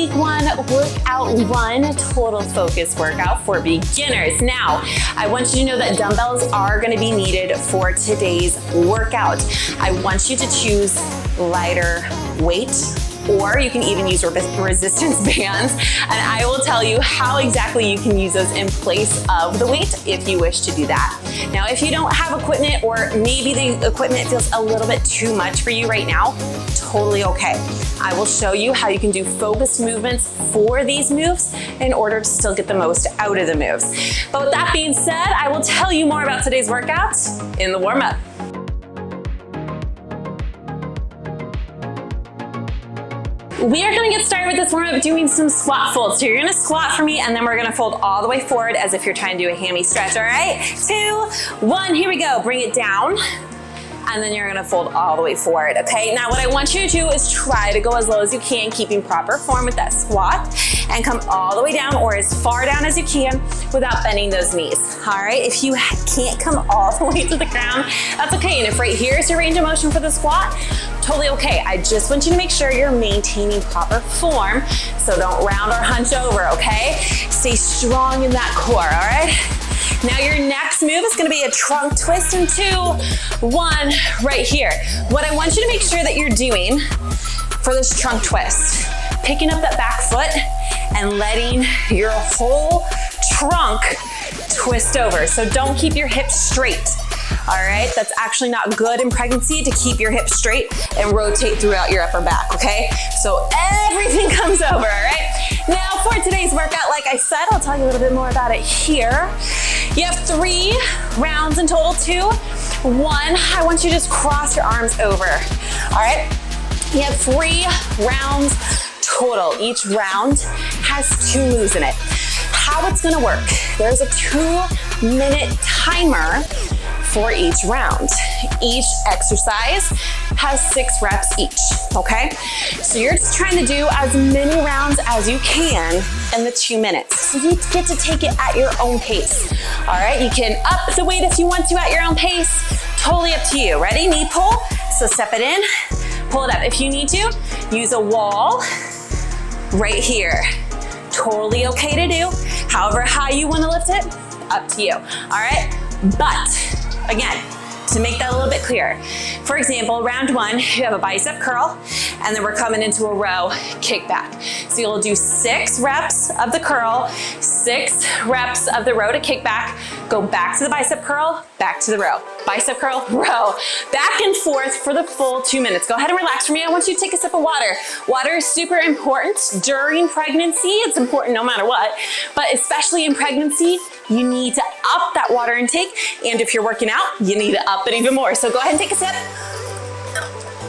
week 1 workout 1 total focus workout for beginners. Now, I want you to know that dumbbells are going to be needed for today's workout. I want you to choose lighter weight, or you can even use resistance bands, and I will tell you how exactly you can use those in place of the weight if you wish to do that. Now, if you don't have equipment, or maybe the equipment feels a little bit too much for you right now, totally okay. I will show you how you can do focused movements for these moves in order to still get the most out of the moves. But with that being said, I will tell you more about today's workout in the warm-up. We are gonna get started with this warm-up doing some squat folds. So you're gonna squat for me, and then we're gonna fold all the way forward as if you're trying to do a hammy stretch, all right? 2, 1, here we go. Bring it down, and then you're gonna fold all the way forward, okay? Now what I want you to do is try to go as low as you can, keeping proper form with that squat, and come all the way down or as far down as you can without bending those knees, all right? If you can't come all the way to the ground, that's okay. And if right here is your range of motion for the squat, totally okay. I just want you to make sure you're maintaining proper form, so don't round or hunch over, okay? Stay strong in that core, all right? Now your next move is gonna be a trunk twist in 2, 1, right here. What I want you to make sure that you're doing for this trunk twist, picking up that back foot and letting your whole trunk twist over. So don't keep your hips straight. All right, that's actually not good in pregnancy, to keep your hips straight and rotate throughout your upper back, okay? So everything comes over, all right? Now for today's workout, like I said, I'll tell you a little bit more about it here. You have 3 rounds in total, 2. 1, I want you to just cross your arms over, all right? You have 3 rounds total. Each round has 2 moves in it. How it's gonna work, there's a 2-minute timer for each round. Each exercise has 6 reps each, okay? So you're just trying to do as many rounds as you can in the 2 minutes. So you get to take it at your own pace, all right? You can up the weight if you want to at your own pace, totally up to you. Ready? Knee pull, so step it in, pull it up. If you need to, use a wall right here. Totally okay to do. However high you wanna lift it, up to you, all right? But again, to make that a little bit clearer, for example, round 1, you have a bicep curl, and then we're coming into a row kick back. So you'll do 6 reps of the curl, 6 reps of the row to kick back, go back to the bicep curl, back to the row, bicep curl, row, back and forth for the full 2 minutes. Go ahead and relax for me. I want you to take a sip of water. Water is super important during pregnancy. It's important no matter what, but especially in pregnancy, you need to up that water intake. And if you're working out, you need to up it even more. So go ahead and take a sip.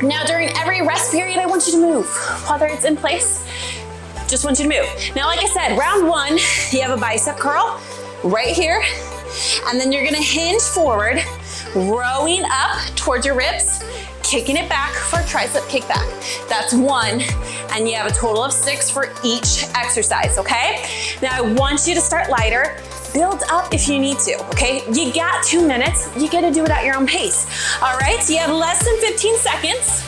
Now during every rest period, I want you to move. Whether it's in place, just want you to move. Now, like I said, round 1, you have a bicep curl right here. And then you're gonna hinge forward, rowing up towards your ribs, kicking it back for a tricep kickback. That's 1, and you have a total of 6 for each exercise, okay? Now I want you to start lighter, build up if you need to, okay? You got 2 minutes, you gotta do it at your own pace, all right? So you have less than 15 seconds,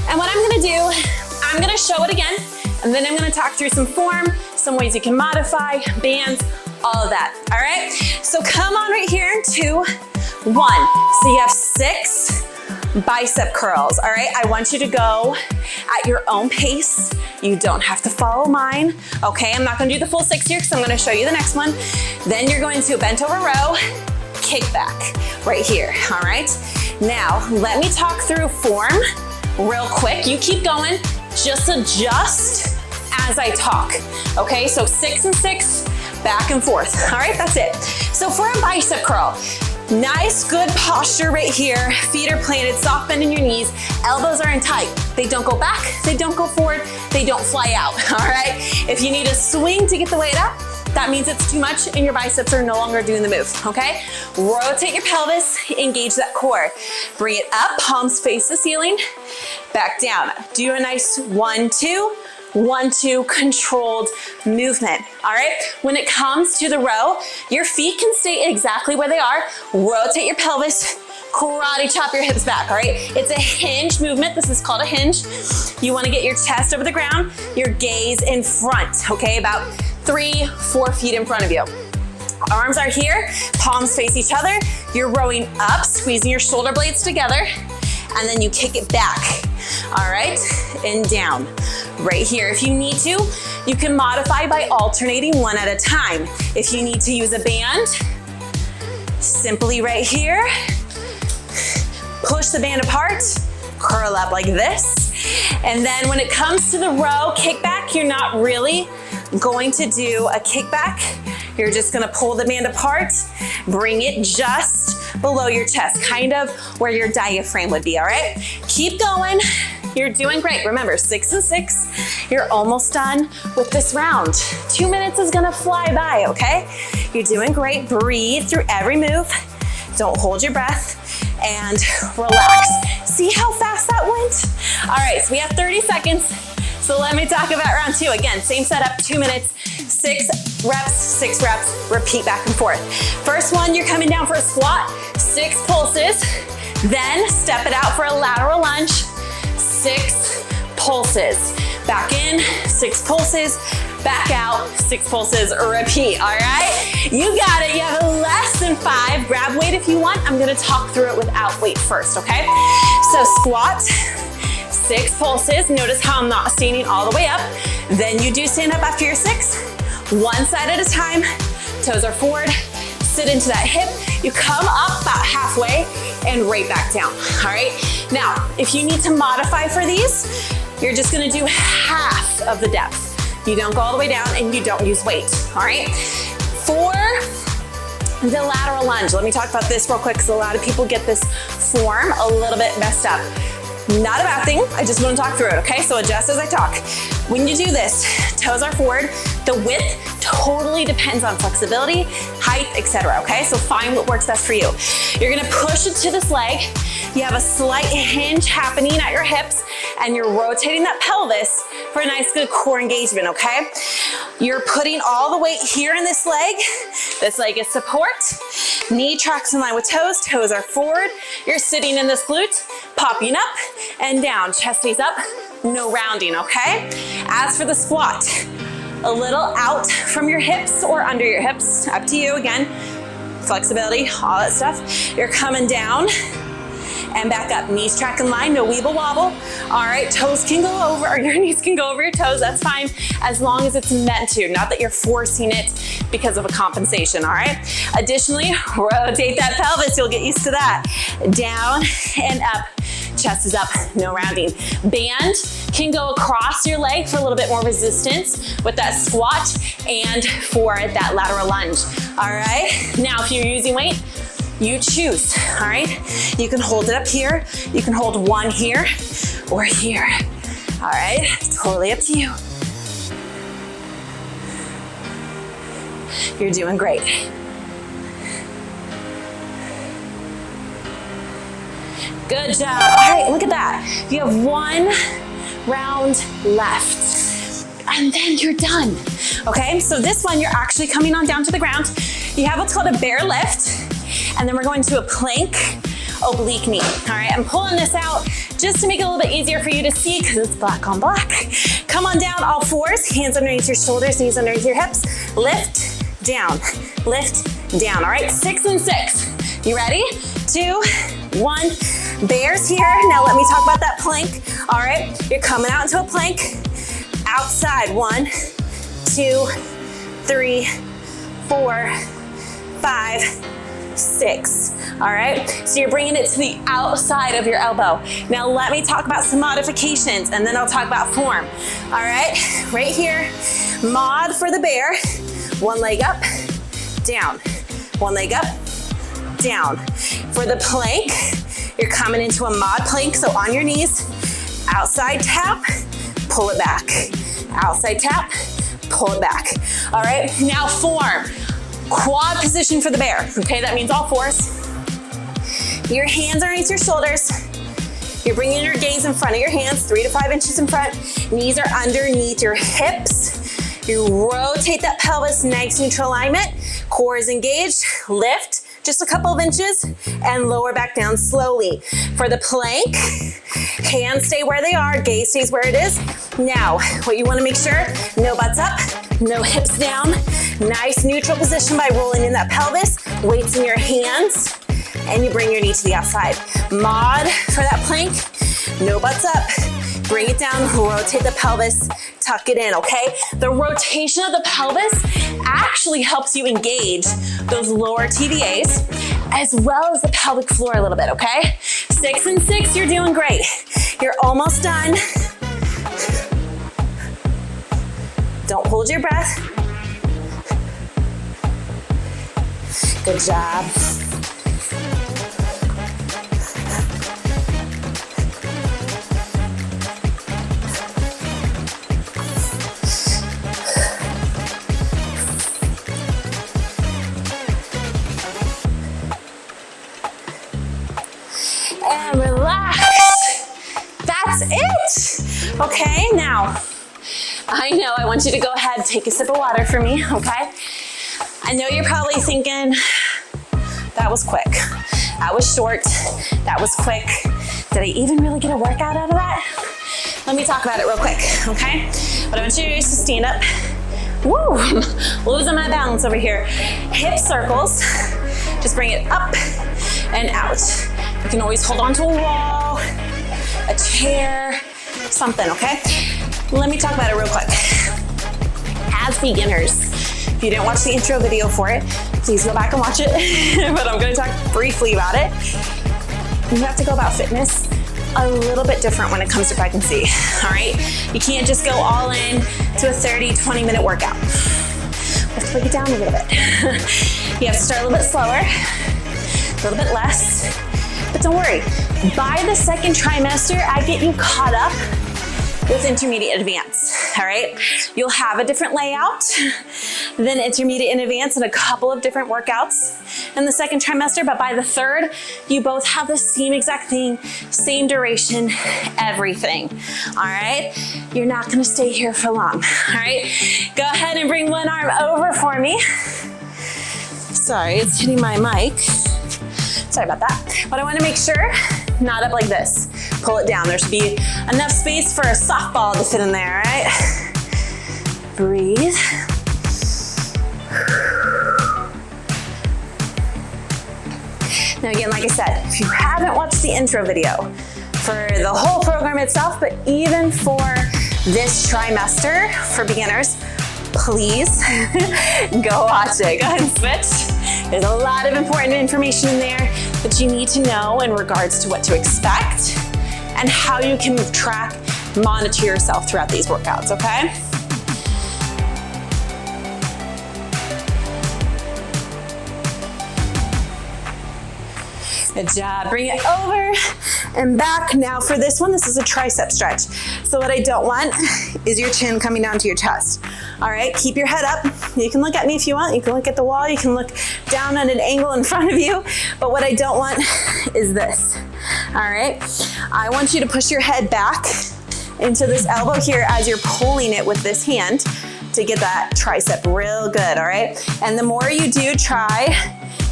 and what I'm gonna do, I'm gonna show it again, and then I'm gonna talk through some form, some ways you can modify, bands, all of that, all right? So come on right here in 2, 1. So you have 6 bicep curls, all right? I want you to go at your own pace. You don't have to follow mine, okay? I'm not gonna do the full 6 here because I'm gonna show you the next one. Then you're going to a bent over row, kick back right here, all right? Now, let me talk through form real quick. You keep going, just adjust as I talk, okay? So 6 and 6, back and forth, all right? That's it. So for a bicep curl, nice, good posture right here. Feet are planted, soft bend in your knees. Elbows are in tight. They don't go back, they don't go forward, they don't fly out, all right? If you need a swing to get the weight up, that means it's too much and your biceps are no longer doing the move, okay? Rotate your pelvis, engage that core. Bring it up, palms face the ceiling, back down. Do a nice 1, 2, 1, 2 controlled movement, all right? When it comes to the row, your feet can stay exactly where they are. Rotate your pelvis, karate chop your hips back, all right? It's a hinge movement. This is called a hinge. You wanna get your chest over the ground, your gaze in front, okay? About 3-4 feet in front of you. Arms are here, palms face each other. You're rowing up, squeezing your shoulder blades together, and then you kick it back, all right? And down. Right here, if you need to, you can modify by alternating one at a time. If you need to use a band, simply right here, push the band apart, curl up like this. And then when it comes to the row kickback, you're not really going to do a kickback. You're just gonna pull the band apart, bring it just below your chest, kind of where your diaphragm would be, all right? Keep going. You're doing great. Remember, 6 and 6. You're almost done with this round. 2 minutes is gonna fly by, okay? You're doing great. Breathe through every move. Don't hold your breath and relax. See how fast that went? All right, so we have 30 seconds. So let me talk about round 2. Again, same setup, 2 minutes, 6 reps, repeat back and forth. First one, you're coming down for a squat, 6 pulses, then step it out for a lateral lunge, 6 pulses. Back in, 6 pulses, back out, 6 pulses, repeat, all right? You got it, you have less than 5. Grab weight if you want. I'm gonna talk through it without weight first, okay? So squat, 6 pulses. Notice how I'm not standing all the way up. Then you do stand up after your 6. One side at a time. Toes are forward. Sit into that hip. You come up about halfway and right back down. All right. Now, if you need to modify for these, you're just going to do half of the depth. You don't go all the way down and you don't use weight. All right. For the lateral lunge, let me talk about this real quick because a lot of people get this form a little bit messed up. Not a bad thing, I just want to talk through it, okay? So adjust as I talk. When you do this, toes are forward. The width totally depends on flexibility, height, etc. Okay? So find what works best for you. You're gonna push it to this leg. You have a slight hinge happening at your hips and you're rotating that pelvis for a nice good core engagement, okay? You're putting all the weight here in this leg. This leg is support. Knee tracks in line with toes. Toes are forward. You're sitting in this glute, popping up and down. Chest stays up, no rounding, okay? As for the squat, a little out from your hips or under your hips, up to you again. Flexibility, all that stuff. You're coming down and back up. Knees track in line, no weeble wobble. All right, toes can go over, or your knees can go over your toes, that's fine, as long as it's meant to, not that you're forcing it because of a compensation, all right? Additionally, rotate that pelvis, you'll get used to that. Down and up, chest is up, no rounding. Band can go across your leg for a little bit more resistance with that squat and for that lateral lunge, all right? Now, if you're using weight, you choose, all right? You can hold it up here, you can hold one here or here, all right? Totally up to you. You're doing great. Good job. All right, look at that. You have 1 round left and then you're done. Okay, so this one, you're actually coming on down to the ground. You have what's called a bear lift. And then we're going to a plank oblique knee. All right, I'm pulling this out just to make it a little bit easier for you to see because it's black on black. Come on down, all fours, hands underneath your shoulders, knees underneath your hips. Lift, down, all right? 6 and 6. You ready? 2, 1. Bears here. Now let me talk about that plank. All right, you're coming out into a plank. Outside, 1, 2, 3, 4, 5, 6, all right? So you're bringing it to the outside of your elbow. Now let me talk about some modifications and then I'll talk about form, all right? Right here, mod for the bear, 1 leg up, down, 1 leg up, down. For the plank, you're coming into a mod plank, so on your knees, outside tap, pull it back. Outside tap, pull it back. All right, now form. Quad position for the bear, okay? That means all fours. Your hands are underneath your shoulders. You're bringing your gaze in front of your hands, 3 to 5 inches in front. Knees are underneath your hips. You rotate that pelvis, nice neutral alignment. Core is engaged. Lift, just a couple of inches and lower back down slowly. For the plank, hands stay where they are, gaze stays where it is. Now, what you wanna make sure, no butts up, no hips down, nice neutral position by rolling in that pelvis, weights in your hands, and you bring your knee to the outside. Mod for that plank, no butts up, bring it down, rotate the pelvis, tuck it in, okay? The rotation of the pelvis actually helps you engage those lower TBAs as well as the pelvic floor a little bit, okay? 6 and 6, you're doing great. You're almost done. Don't hold your breath. Good job. And relax. That's it. Okay, now, I know I want you to go ahead, take a sip of water for me, okay? I know you're probably thinking, that was quick. That was short. That was quick. Did I even really get a workout out of that? Let me talk about it real quick, okay? What I want you to do is to stand up. Woo, losing my balance over here. Hip circles. Just bring it up and out. You can always hold on to a wall, a chair, something, okay? Let me talk about it real quick. As beginners, if you didn't watch the intro video for it, please go back and watch it, but I'm gonna talk briefly about it. You have to go about fitness a little bit different when it comes to pregnancy, all right? You can't just go all in to a 30, 20-minute workout. Let's break it down a little bit. You have to start a little bit slower, a little bit less, but don't worry. By the second trimester, I get you caught up with intermediate advance, all right? You'll have a different layout than intermediate and advanced and a couple of different workouts in the second trimester, but by the third, you both have the same exact thing, same duration, everything, all right? You're not gonna stay here for long, all right? Go ahead and bring one arm over for me. Sorry, it's hitting my mic. Sorry about that. But I wanna make sure, not up like this. Pull it down. There should be enough space for a softball to fit in there, all right? Breathe. Now again, like I said, if you haven't watched the intro video for the whole program itself, but even for this trimester for beginners, please go watch it. Go ahead and switch. There's a lot of important information in there that you need to know in regards to what to expect and how you can track, monitor yourself throughout these workouts, okay? Good job. Bring it over and back. Now for this one, this is a tricep stretch. So what I don't want is your chin coming down to your chest. All right, keep your head up. You can look at me if you want. You can look at the wall. You can look down at an angle in front of you. But what I don't want is this. All right, I want you to push your head back into this elbow here as you're pulling it with this hand to get that tricep real good, all right? And the more you do, try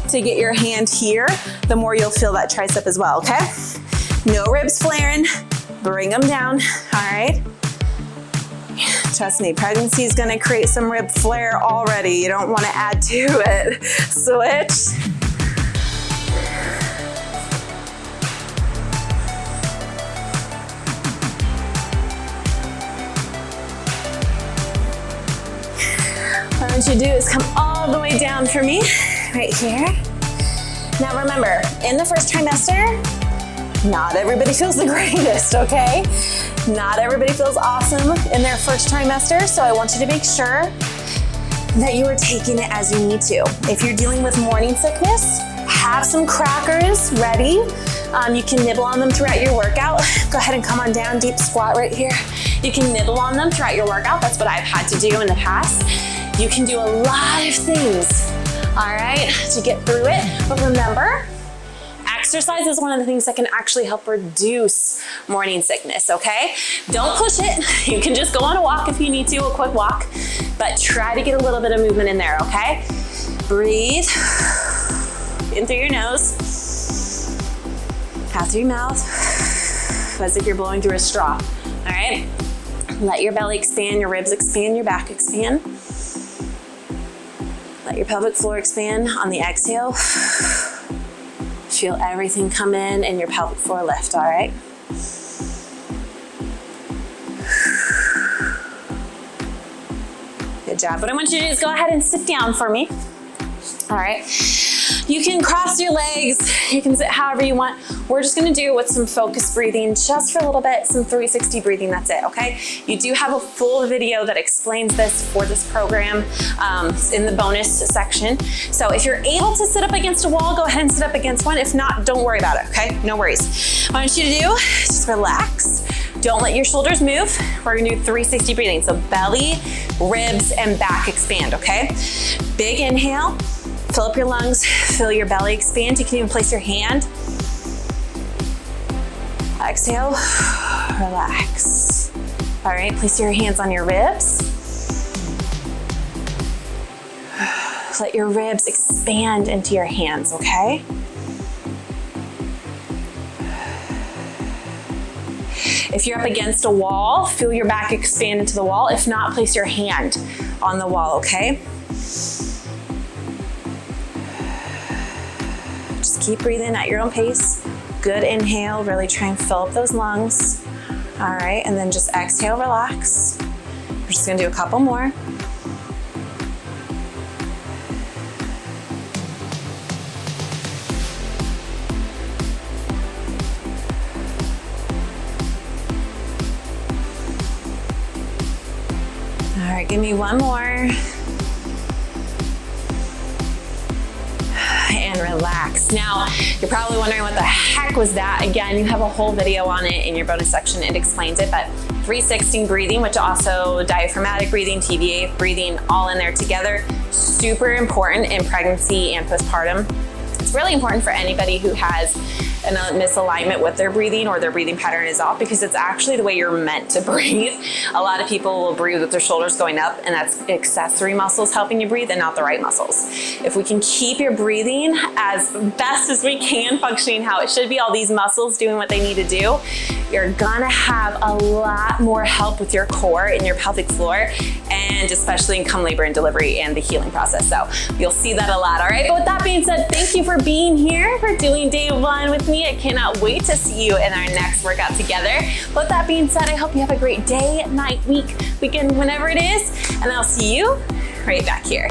to get your hand here, the more you'll feel that tricep as well, okay? No ribs flaring, bring them down, all right? Trust me, pregnancy is gonna create some rib flare already. You don't wanna add to it. Switch. What I want you to do is come all the way down for me, right here. Now remember, in the first trimester, not everybody feels the greatest, okay? Not everybody feels awesome in their first trimester, so I want you to make sure that you are taking it as you need to. If you're dealing with morning sickness, have some crackers ready. You can nibble on them throughout your workout. Go ahead and come on down, deep squat right here. You can nibble on them throughout your workout. That's what I've had to do in the past. You can do a lot of things, all right, to get through it. But remember, exercise is one of the things that can actually help reduce morning sickness, okay? Don't push it. You can just go on a walk if you need to, a quick walk, but try to get a little bit of movement in there, okay? Breathe. in through your nose, out through your mouth, as if you're blowing through a straw. All right? Let your belly expand, your ribs expand, your back expand. Let your pelvic floor expand on the exhale. Feel everything come in and your pelvic floor lift, all right? Good job. What I want you to do is go ahead and sit down for me. All right. You can cross your legs. You can sit however you want. We're just gonna do with some focused breathing just for a little bit, some 360 breathing, that's it, okay? You do have a full video that explains this for this program. It's in the bonus section. So if you're able to sit up against a wall, go ahead and sit up against one. If not, don't worry about it, okay? No worries. What I want you to do, just relax. Don't let your shoulders move. We're gonna do 360 breathing. So belly, ribs, and back expand, okay? Big inhale. Fill up your lungs, feel your belly expand. You can even place your hand. Exhale, relax. All right, place your hands on your ribs. Let your ribs expand into your hands, okay? If you're up against a wall, feel your back expand into the wall. If not, place your hand on the wall, okay? Keep breathing at your own pace. Good inhale, really try and fill up those lungs. All right, and then just exhale, relax. We're just gonna do a couple more. All right, give me one more. And relax. Now, you're probably wondering what the heck was that? Again, you have a whole video on it in your bonus section. It explains it, but 360 breathing, which also diaphragmatic breathing, TVA breathing, all in there together. Super important in pregnancy and postpartum. It's really important for anybody who has a misalignment with their breathing or their breathing pattern is off, because it's actually the way you're meant to breathe. A lot of people will breathe with their shoulders going up, and that's accessory muscles helping you breathe and not the right muscles. If we can keep your breathing as best as we can, functioning how it should be, all these muscles doing what they need to do, you're gonna have a lot more help with your core and your pelvic floor, and especially in come labor and delivery and the healing process. So you'll see that a lot, all right? But with that being said, thank you for being here, for doing day one with me. I cannot wait to see you in our next workout together. With that being said, I hope you have a great day, night, week, weekend, whenever it is, and I'll see you right back here.